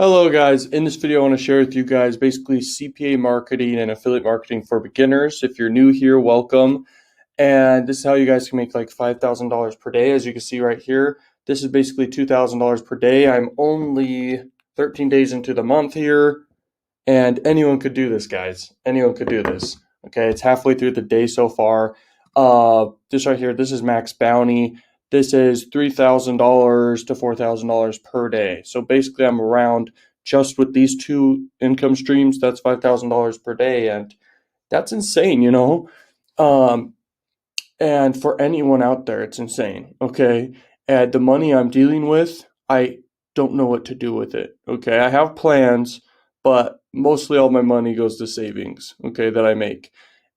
Hello guys, in this video I want to share with you guys basically CPA marketing and affiliate marketing for beginners. If you're new here, welcome. And this is how you guys can make like $5,000 per day. As you can see right here, this is basically $2,000 per day. I'm only 13 days into the month here, and anyone could do this, guys. Anyone could do this. Okay, it's halfway through the day so far. This right here, this is max bounty. This is $3,000 to $4,000 per day. So basically, I'm around just with these two income streams. That's $5,000 per day, and that's insane, you know. Um, and for anyone out there, it's insane. Okay, and the money I'm dealing with, I don't know what to do with it. Okay, I have plans, but mostly all my money goes to savings. Okay, that I make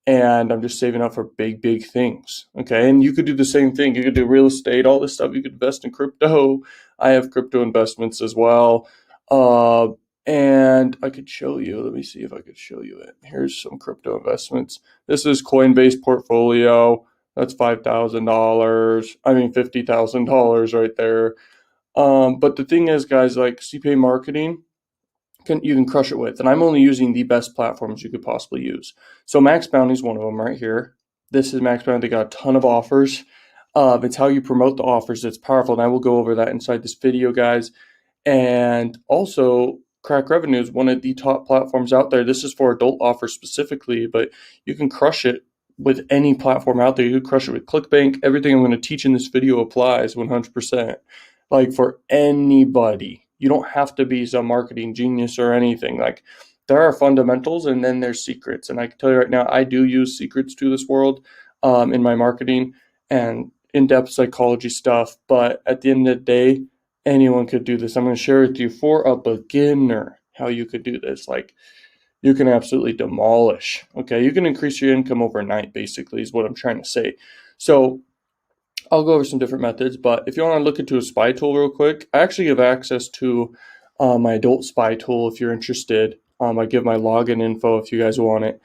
and I'm just saving up for big, big things. Okay. And you could do the same thing. You could do real estate, all this stuff. You could invest in crypto. I have crypto investments as well. Uh, and I could show you. Let me see if I could show you it. Here's some crypto investments. This is Coinbase portfolio. That's $5,000. I mean, $50,000 right there. But the thing is, guys, like CPA marketing, you can crush it with. And I'm only using the best platforms you could possibly use. So Max Bounty is one of them right here. This is Max Bounty. They got a ton of offers. It's how you promote the offers that's powerful. And I will go over that inside this video, guys. And also, Crack Revenue is one of the top platforms out there. This is for adult offers specifically, but you can crush it with any platform out there. You can crush it with ClickBank. Everything I'm going to teach in this video applies 100%. Like for anybody. You don't have to be some marketing genius or anything. Like there are fundamentals and then there's secrets. And I can tell you right now, I do use secrets to this world in my marketing and in-depth psychology stuff. But at the end of the day, anyone could do this. I'm going to share with you for a beginner how you could do this. Like you can absolutely demolish. Okay, you can increase your income overnight, basically, is what I'm trying to say. So I'll go over some different methods, but if you want to look into a spy tool real quick, I actually have access to my adult spy tool if you're interested. I give my login info if you guys want it.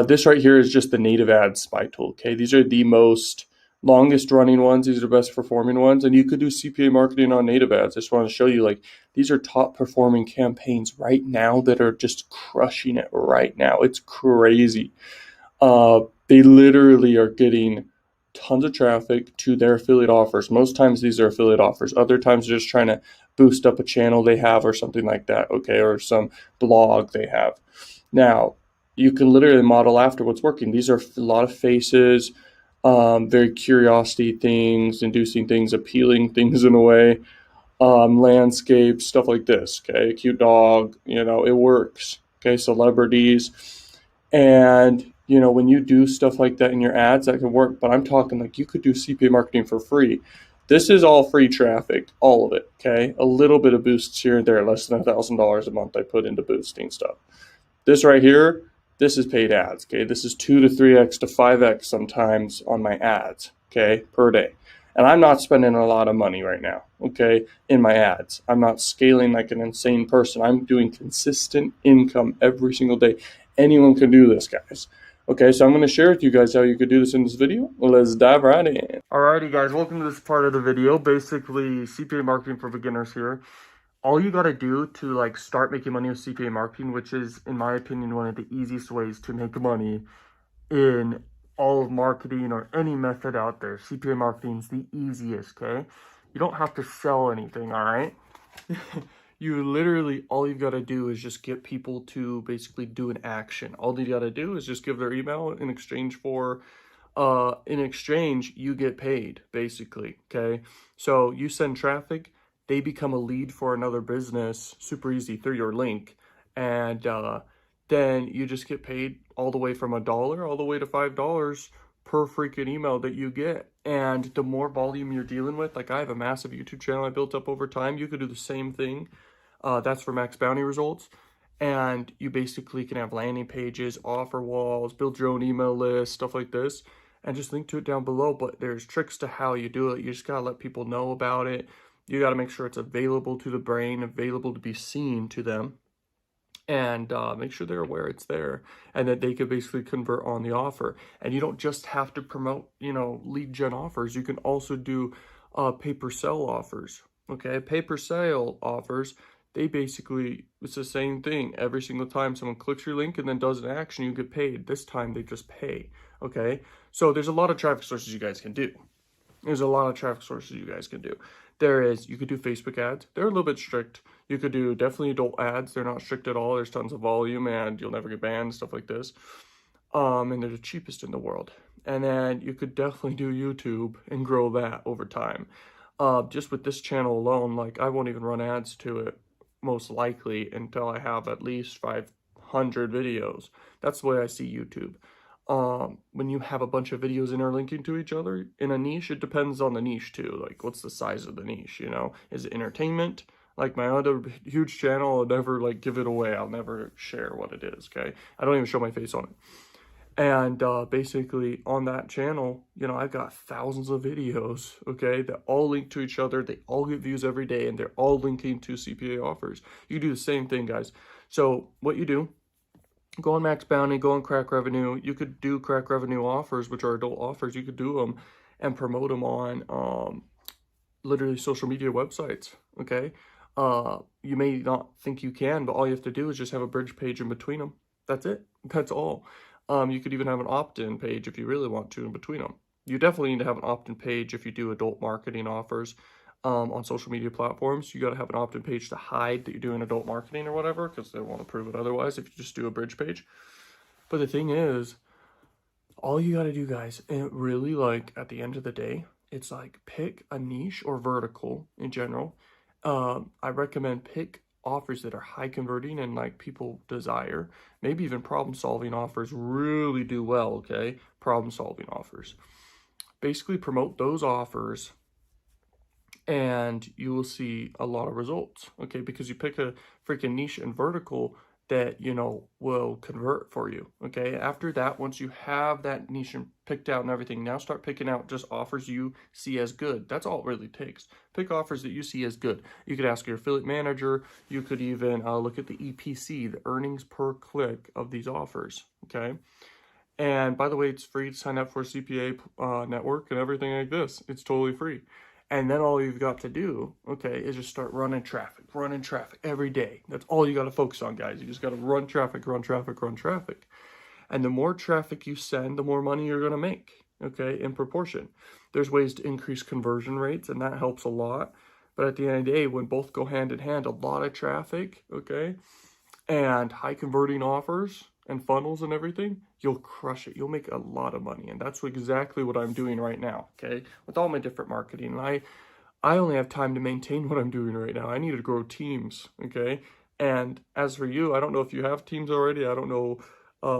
This right here is just the native ads spy tool. Okay, these are the most longest running ones. These are the best performing ones, and you could do CPA marketing on native ads. I just want to show you like these are top performing campaigns right now that are just crushing it right now. It's crazy. They literally are getting tons of traffic to their affiliate offers. Most times these are affiliate offers. Other times they're just trying to boost up a channel they have or something like that, okay, or some blog they have. Now, you can literally model after what's working. These are a lot of faces, very curiosity things, inducing things, appealing things in a way, landscapes, stuff like this, okay, cute dog, you know, it works, okay, celebrities. And you know, when you do stuff like that in your ads, that can work. But I'm talking like you could do CPA marketing for free. This is all free traffic, all of it. Okay, a little bit of boosts here and there, less than $1,000 a month I put into boosting stuff. This right here, this is paid ads. Okay, this is 2 to 3x to 5x sometimes on my ads. Okay, per day. And I'm not spending a lot of money right now, okay, in my ads. I'm not scaling like an insane person. I'm doing consistent income every single day. Anyone can do this, guys. Okay, so I'm going to share with you guys how you could do this in this video. Let's dive right in. Alrighty, guys, welcome to this part of the video. Basically, CPA marketing for beginners here. All you got to do to like start making money with CPA marketing, which is, in my opinion, one of the easiest ways to make money in all of marketing or any method out there. CPA marketing is the easiest, okay? You don't have to sell anything, all right? You literally, all you've got to do is just get people to basically do an action. All you got to do is just give their email in exchange for, you get paid, basically, okay? So you send traffic, they become a lead for another business, super easy, through your link, and then you just get paid all the way from $1 all the way to $5 per freaking email that you get. And the more volume you're dealing with, like I have a massive YouTube channel I built up over time, you could do the same thing. That's for max bounty results. And you basically can have landing pages, offer walls, build your own email list, stuff like this, and just link to it down below. But there's tricks to how you do it. You just gotta let people know about it. You gotta make sure it's available to the brain, available to be seen to them, and make sure they're aware it's there and that they could basically convert on the offer. And you don't just have to promote, you know, lead gen offers. You can also do pay per sale offers. Okay, pay per sale offers it's the same thing. Every single time someone clicks your link and then does an action, you get paid. This time they just pay, okay? So there's a lot of traffic sources you guys can do. You could do Facebook ads. They're a little bit strict. You could do definitely adult ads. They're not strict at all. There's tons of volume and you'll never get banned, stuff like this. And they're the cheapest in the world. And then you could definitely do YouTube and grow that over time. Just with this channel alone, like I won't even run ads to it most likely until I have at least 500 videos. That's the way I see YouTube. When you have a bunch of videos interlinking to each other in a niche, it depends on the niche too. Like what's the size of the niche, you know? Is it entertainment? Like my other huge channel, I'll never like give it away. I'll never share what it is, okay? I don't even show my face on it. And basically on that channel, you know, I've got thousands of videos, okay, that all link to each other. They all get views every day and they're all linking to CPA offers. You do the same thing, guys. So what you do, go on Max Bounty, go on Crack Revenue. You could do Crack Revenue offers, which are adult offers. You could do them and promote them on literally social media websites, okay? You may not think you can, but all you have to do is just have a bridge page in between them. That's it. That's all. You could even have an opt-in page if you really want to in between them. You definitely need to have an opt-in page if you do adult marketing offers on social media platforms. You got to have an opt-in page to hide that you're doing adult marketing or whatever, because they won't approve it otherwise if you just do a bridge page. But the thing is, all you got to do, guys, and really, like, at the end of the day, it's like pick a niche or vertical in general. I recommend pick offers that are high converting and like people desire. Maybe even problem solving offers really do well, okay? Problem solving offers. Basically promote those offers and you will see a lot of results, okay? Because you pick a freaking niche and vertical that, you know, will convert for you, okay? After that, once you have that niche picked out and everything, now start picking out just offers you see as good. That's all it really takes. Pick offers that you see as good. You could ask your affiliate manager. You could even look at the EPC, the earnings per click of these offers, okay? And by the way, it's free to sign up for a CPA network and everything like this. It's totally free. And then all you've got to do, okay, is just start running traffic every day. That's all you got to focus on, guys. You just got to run traffic. And the more traffic you send, the more money you're going to make, okay, in proportion. There's ways to increase conversion rates, and that helps a lot. But at the end of the day, when both go hand in hand, a lot of traffic, okay, and high converting offers and funnels and everything, you'll crush it. You'll make a lot of money. And that's exactly what I'm doing right now, okay? With all my different marketing. I only have time to maintain what I'm doing right now. I need to grow teams, okay? And as for you, I don't know if you have teams already. I don't know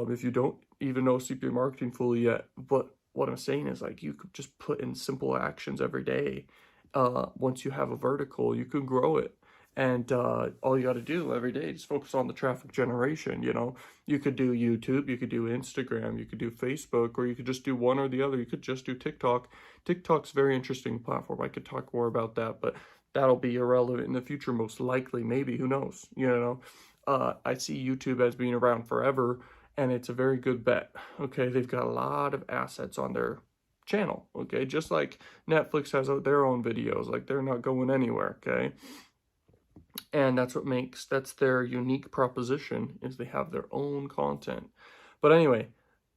if you don't even know CPA marketing fully yet. But what I'm saying is, like, you could just put in simple actions every day. Once you have a vertical, you can grow it. And all you got to do every day is focus on the traffic generation, you know. You could do YouTube, you could do Instagram, you could do Facebook, or you could just do one or the other. You could just do TikTok. TikTok's a very interesting platform. I could talk more about that, but that'll be irrelevant in the future, most likely, maybe, who knows, you know. I see YouTube as being around forever, and it's a very good bet, okay? They've got a lot of assets on their channel, okay? Just like Netflix has their own videos, like they're not going anywhere, okay? And that's their unique proposition, is they have their own content. But anyway,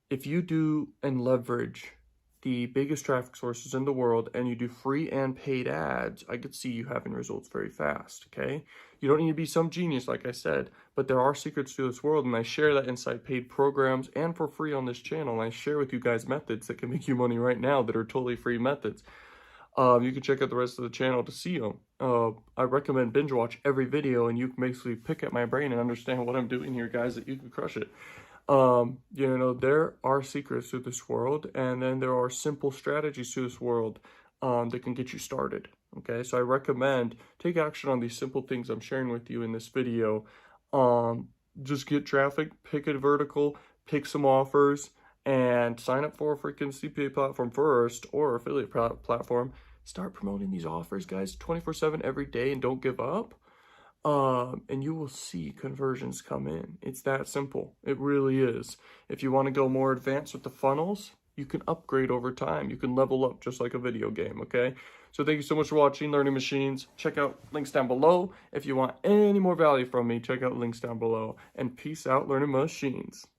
if you do and leverage the biggest traffic sources in the world and you do free and paid ads, I could see you having results very fast, okay? You don't need to be some genius, like I said, but there are secrets to this world, and I share that inside paid programs and for free on this channel. And I share with you guys methods that can make you money right now that are totally free methods. You can check out the rest of the channel to see them. I recommend binge watch every video, and you can basically pick at my brain and understand what I'm doing here, guys, that you can crush it. You know, there are secrets to this world, and then there are simple strategies to this world that can get you started. Okay, so I recommend take action on these simple things I'm sharing with you in this video. Just get traffic, pick a vertical, pick some offers, and sign up for a freaking CPA platform first, or affiliate platform. Start promoting these offers, guys, 24/7 every day, and don't give up. And you will see conversions come in. It's that simple. It really is. If you want to go more advanced with the funnels, you can upgrade over time. You can level up just like a video game, okay? So thank you so much for watching Learning Machines. Check out links down below. If you want any more value from me, check out links down below. And peace out, Learning Machines.